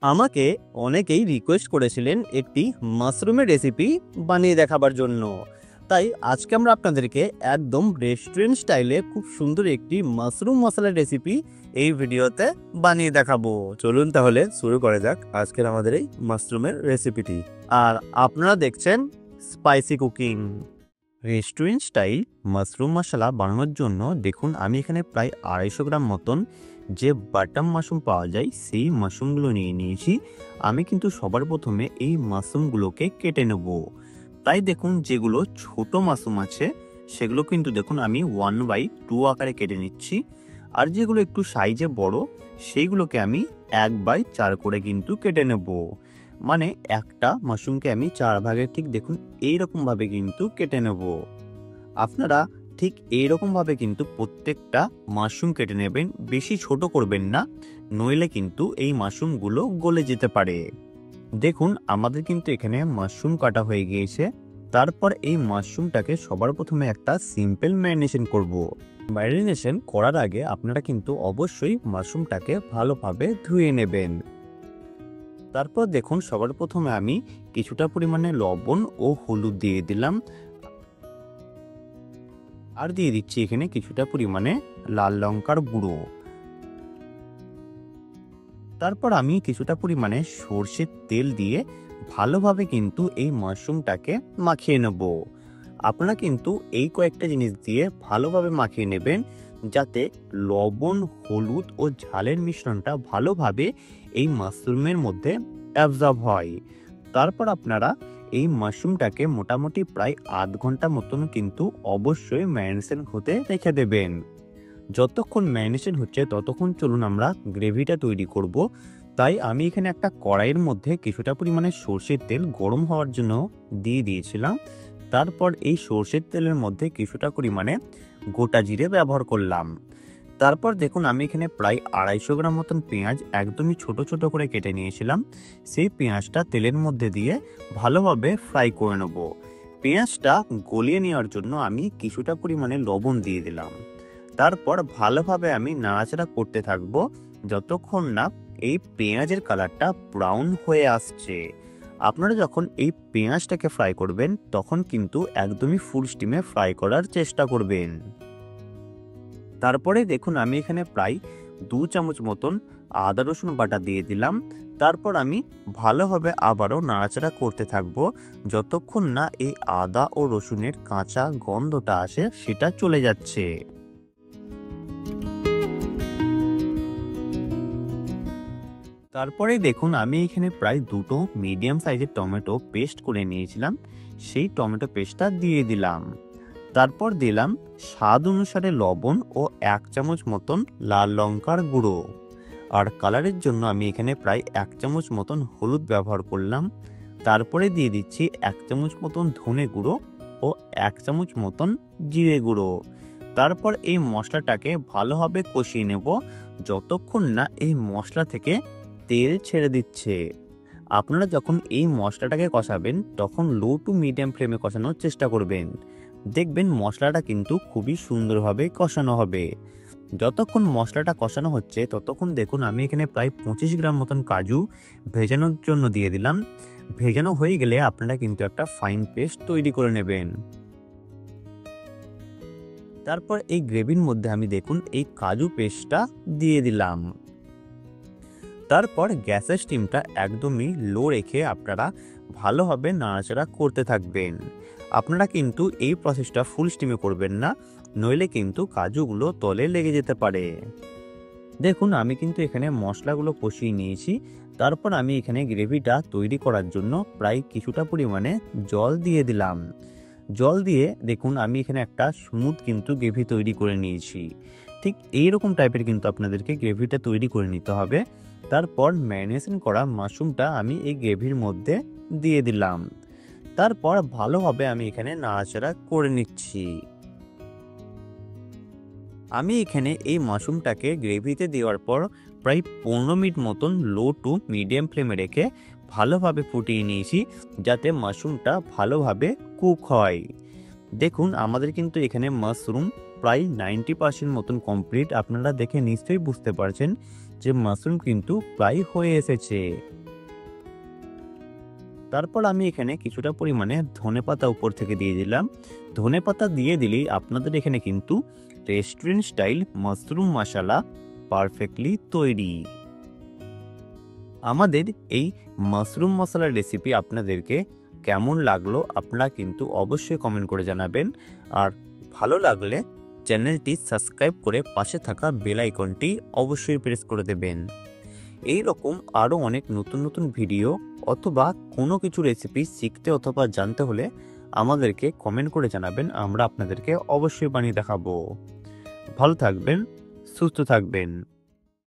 আমাকে অনেকেই রিকোয়েস্ট করেছিলেন একটি মাশরুমের রেসিপি বানিয়ে দেখাবার জন্য। তাই আজকে আমরা আপনাদেরকে একদম রেস্টুরেন্ট স্টাইলে খুব সুন্দর একটি মাশরুম মশলার রেসিপি এই ভিডিওতে বানিয়ে দেখাবো। চলুন তাহলে শুরু করা যাক আজকের আমাদের এই মাশরুমের রেসিপিটি। আর আপনারা দেখছেন spicy cooking. Restaurant style mushroom মশলা বানানোর জন্য দেখুন আমি এখানে প্রায় 250 গ্রাম মতন যে বাটাম মাশরুম পাওয়া যায় সেই মাশরুমগুলো নিয়ে নিয়েছি। আমি কিন্তু সবার প্রথমে এই মাশরুমগুলোকে কেটে নেব। তাই দেখুন যেগুলো ছোট মাশরুম আছে সেগুলো কিন্তু দেখুন আমি 1/2 আকারে কেটে নিচ্ছি। আর যেগুলো একটু সাইজে বড় সেইগুলোকে আমি 1/4 করে কিন্তু কেটে নেব। মানে একটা মাশরুমকে আমি 4 ভাগে ঠিক দেখুন এইরকমভাবে কিন্তু কেটে নেব। আপনারা ঠিক এইরকমভাবে কিন্তু প্রত্যেকটা মাশরুম কেটে নেবেন, বেশি ছোট করবেন না, নইলে কিন্তু এই মাশরুমগুলো গলে যেতে পারে। দেখুন আমাদের কিন্তু এখানে মাশরুম কাটা হয়ে গিয়েছে। তারপর এই মাশরুমটাকে সবার প্রথমে একটা সিম্পল ম্যারিনেশন করব। ম্যারিনেশন করার আগে আপনারা কিন্তু অবশ্যই মাশরুমটাকে ভালোভাবে ধুয়ে নেবেন। তারপর দেখুন সবার প্রথমে আমি কিছুটা পরিমাণে লবণ ও হলুদ দিয়ে দিলাম। আর দিয়ে দিচ্ছি এখানে কিছুটা পরিমাণে লাল লঙ্কার গুঁড়ো। তারপর আমি কিছুটা পরিমাণে সর্ষের তেল দিয়ে ভালোভাবে কিন্তু এই মাশরুমটাকে মাখিয়ে নেব। আপনারা কিন্তু এই কয়েকটা জিনিস দিয়ে ভালোভাবে মাখিয়ে নেবেন, যাতে লবণ, হলুদ ও ঝালের মিশ্রণটা ভালোভাবে এই মাশরুমের মধ্যে অ্যাবজর্ব হয়। তারপর আপনারা এই মাশরুমটাকে মোটামুটি প্রায় 1/2 ঘন্টা মতন কিন্তু অবশ্যই ম্যারিনেশন হতে রেখে দেবেন। যতক্ষণ ম্যারিনেশন হচ্ছে ততক্ষণ চলুন আমরা গ্রেভিটা তৈরি করব। তাই আমি এখানে একটা কড়াইয়ের মধ্যে কিছুটা পরিমাণে সর্ষের তেল গরম হওয়ার জন্য দিয়ে দিয়েছিলাম। তারপর এই সর্ষের তেলের মধ্যে কিছুটা পরিমাণে গোটা জিরে ব্যবহার করলাম। তারপর দেখুন আমি এখানে প্রায় 250 গ্রাম মতন পেঁয়াজ একদমই ছোট ছোট করে কেটে নিয়েছিলাম। সেই পেঁয়াজটা তেলের মধ্যে দিয়ে ভালোভাবে ফ্রাই করে নেব। পেঁয়াজটা গলিয়ে নেওয়ার জন্য আমি কিছুটা পরিমাণে লবণ দিয়ে দিলাম। তারপর ভালোভাবে আমি নাড়াচাড়া করতে থাকবো যতক্ষণ না এই পেঁয়াজের কালারটা ব্রাউন হয়ে আসছে। আপনারা যখন এই পেঁয়াজটাকে ফ্রাই করবেন তখন কিন্তু একদমই ফুল স্টিমে ফ্রাই করার চেষ্টা করবেন। তারপরে দেখুন আমি এখানে প্রায় 2 চামচ মতন আদা রসুন বাটা দিয়ে দিলাম। তারপর আমি ভালোভাবে আবারও নাড়াচাড়া করতে থাকবো যতক্ষণ না এই আদা ও রসুনের কাঁচা গন্ধটা আসে সেটা চলে যাচ্ছে। তারপরে দেখুন আমি এখানে প্রায় 2টো মিডিয়াম সাইজের টমেটো পেস্ট করে নিয়েছিলাম, সেই টমেটো পেস্টটা দিয়ে দিলাম। তারপর দিলাম স্বাদ অনুসারে লবণ ও 1 চামচ মতন লাল লঙ্কার গুঁড়ো। আর কালারের জন্য আমি এখানে প্রায় 1 চামচ মতন হলুদ ব্যবহার করলাম। তারপরে দিয়ে দিচ্ছি 1 চামচ মতন ধনে গুঁড়ো ও 1 চামচ মতন জিরে গুঁড়ো। তারপর এই মশলাটাকে ভালোভাবে কষিয়ে নেব যতক্ষণ না এই মশলা থেকে তেল ছেড়ে দিচ্ছে। আপনারা যখন এই মশলাটাকে কষাবেন তখন লো টু মিডিয়াম ফ্লেমে কষানোর চেষ্টা করবেন। দেখবেন মশলাটা কিন্তু খুবই সুন্দরভাবে কষানো হবে। যতক্ষণ মশলাটা কষানো হচ্ছে ততক্ষণ দেখুন আমি এখানে প্রায় 25 গ্রাম মতন কাজু ভেজানোর জন্য দিয়ে দিলাম। ভেজানো হয়ে গেলে আপনারা কিন্তু একটা ফাইন পেস্ট তৈরি করে নেবেন। তারপর এই গ্রেভির মধ্যে আমি দেখুন এই কাজু পেস্টটা দিয়ে দিলাম। তারপর গ্যাসের স্টিমটা একদমই লো রেখে আপনারা ভালোভাবে নাড়াচাড়া করতে থাকবেন। আপনারা কিন্তু এই প্রসেসটা ফুল স্টিমে করবেন না, নইলে কিন্তু কাজুগুলো তলে লেগে যেতে পারে। দেখুন আমি কিন্তু এখানে মশলাগুলো কষিয়ে নিয়েছি। তারপর আমি এখানে গ্রেভিটা তৈরি করার জন্য প্রায় কিছুটা পরিমাণে জল দিয়ে দিলাম। জল দিয়ে দেখুন আমি এখানে একটা স্মুথ কিন্তু গ্রেভি তৈরি করে নিয়েছি। ঠিক এইরকম টাইপের কিন্তু আপনাদেরকে গ্রেভিটা তৈরি করে নিতে হবে। তারপর ম্যারিনেশন করা মাশরুমটা আমি এই গ্রেভির মধ্যে দিয়ে দিলাম। তারপর ভালোভাবে আমি এখানে নাড়াচাড়া করে নিচ্ছি। আমি এখানে এই মাশরুমটাকে গ্রেভিতে দেওয়ার পর প্রায় 15 মিনিট মতন লো টু মিডিয়াম ফ্লেমে রেখে ভালোভাবে ফুটিয়ে নিয়েছি, যাতে মাশরুমটা ভালোভাবে কুক হয়। দেখুন আমাদের কিন্তু এখানে মাশরুম প্রায় 90% মতন কমপ্লিট। আপনারা দেখে নিশ্চয়ই বুঝতে পারছেন যে মাশরুম কিন্তু প্রায় হয়ে এসেছে। তারপর আমি এখানে কিছুটা পরিমাণে ধনেপাতা উপর থেকে দিয়ে দিলাম। ধনেপাতা দিয়ে দিলেই আপনাদের এখানে কিন্তু রেস্টুরেন্ট স্টাইল মাশরুম মশলা পারফেক্টলি তৈরি। আমাদের এই মাশরুম মশলার রেসিপি আপনাদেরকে কেমন লাগলো আপনারা কিন্তু অবশ্যই কমেন্ট করে জানাবেন। আর ভালো লাগলে চ্যানেলটি সাবস্ক্রাইব করে পাশে থাকা বেল আইকনটি অবশ্যই প্রেস করে দেবেন। এই রকম আরও অনেক নতুন নতুন ভিডিও অথবা কোনো কিছু রেসিপি শিখতে অথবা জানতে হলে আমাদেরকে কমেন্ট করে জানাবেন, আমরা আপনাদেরকে অবশ্যই বানিয়ে দেখাবো। ভালো থাকবেন, সুস্থ থাকবেন।